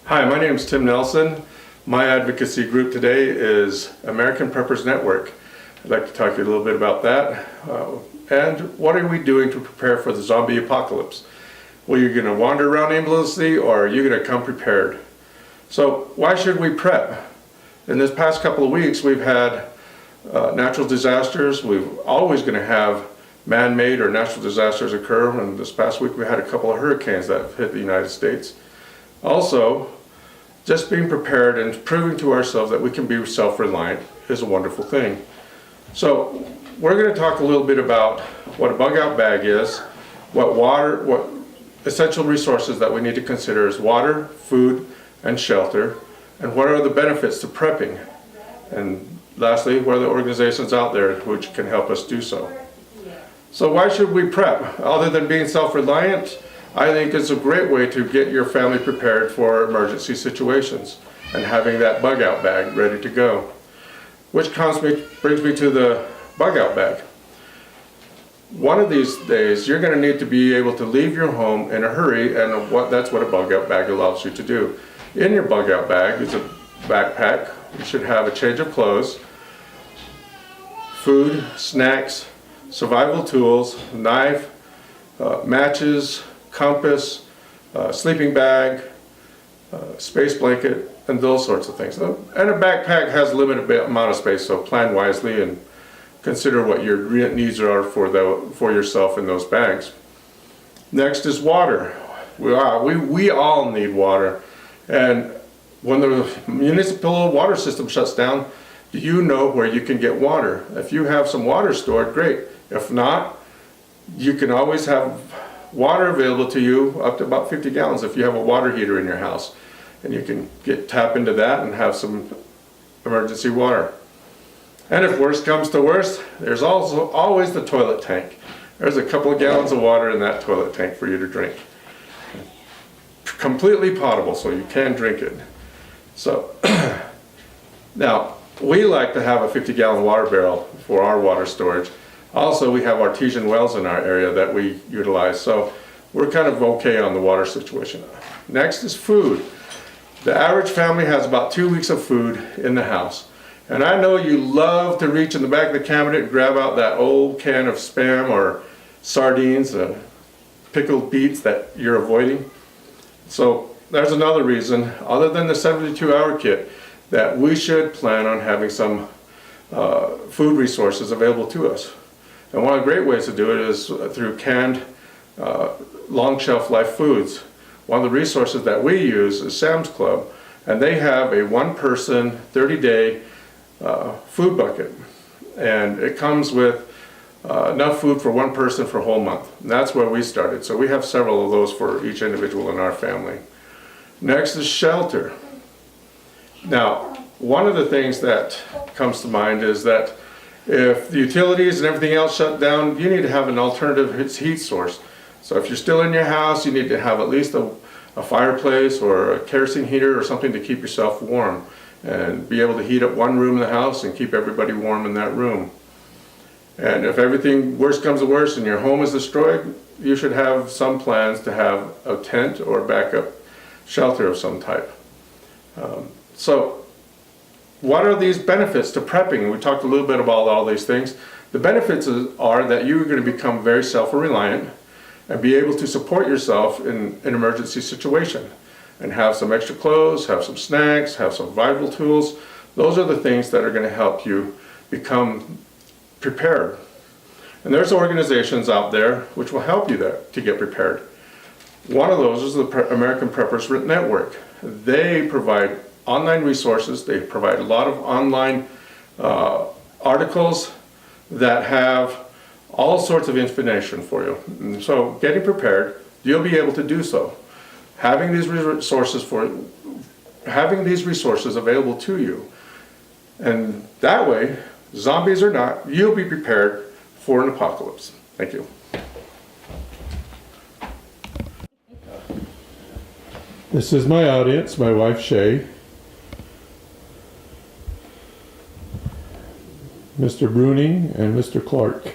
Hi, my name is Tim Nelson. My advocacy group today is American Preppers Network. I'd like to talk to you a little bit about that. And what are we doing to prepare for the zombie apocalypse? Well, you're going to wander around aimlessly, or are you going to come prepared? So why should we prep? In this past couple of weeks, we've had natural disasters. We're always going to have man-made or natural disasters occur. And this past week, we had a couple of hurricanes that have hit the United States. Also, just being prepared and proving to ourselves that we can be self-reliant is a wonderful thing. So we're going to talk a little bit about what a bug-out bag is, what essential resources that we need to consider is water, food, and shelter, and what are the benefits to prepping. And lastly, what are the organizations out there which can help us do so. So why should we prep? Other than being self-reliant, I think it's a great way to get your family prepared for emergency situations and having that bug-out bag ready to go. Which brings me to the bug-out bag. One of these days, you're going to need to be able to leave your home in a hurry, and that's what a bug-out bag allows you to do. In your bug-out bag is a backpack. You should have a change of clothes, food, snacks, survival tools, knife, matches, compass, sleeping bag, space blanket, and those sorts of things. And a backpack has a limited amount of space, so plan wisely and consider what your needs are for yourself in those bags. Next is water. We all need water, and when the municipal water system shuts down, do you know where you can get water? If you have some water stored, great. If not, you can always have water available to you up to about 50 gallons if you have a water heater in your house, and you can tap into that and have some emergency water. And if worst comes to worst, there's also always the toilet tank. There's a couple of gallons of water in that toilet tank for you to drink. Completely potable, so you can drink it. So now we like to have a 50-gallon water barrel for our water storage. Also, we have artesian wells in our area that we utilize, so we're kind of okay on the water situation. Next is food. The average family has about 2 weeks of food in the house. And I know you love to reach in the back of the cabinet and grab out that old can of Spam or sardines, pickled beets that you're avoiding. So there's another reason, other than the 72-hour kit, that we should plan on having some food resources available to us. And one of the great ways to do it is through canned, long shelf life foods. One of the resources that we use is Sam's Club, and they have a one-person, 30-day food bucket. And it comes with enough food for one person for a whole month. And that's where we started. So we have several of those for each individual in our family. Next is shelter. Now, one of the things that comes to mind is that if the utilities and everything else shut down, you need to have an alternative heat source. So if you're still in your house, you need to have at least a fireplace or a kerosene heater or something to keep yourself warm and be able to heat up one room in the house and keep everybody warm in that room. And if everything worse comes to worse and your home is destroyed, you should have some plans to have a tent or backup shelter of some type. So what are these benefits to prepping? We talked a little bit about all these things. The benefits are that you're going to become very self-reliant and be able to support yourself in an emergency situation and have some extra clothes, have some snacks, have some survival tools. Those are the things that are going to help you become prepared. And there's organizations out there which will help you to get prepared. One of those is the American Preppers Network. They provide online resources. They provide a lot of online articles that have all sorts of information for you. And so getting prepared, you'll be able to do so. Having these resources available to you. And that way, zombies or not, you'll be prepared for an apocalypse. Thank you. This is my audience, my wife Shay, Mr. Bruning and Mr. Clark.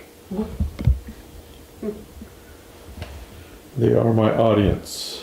They are my audience.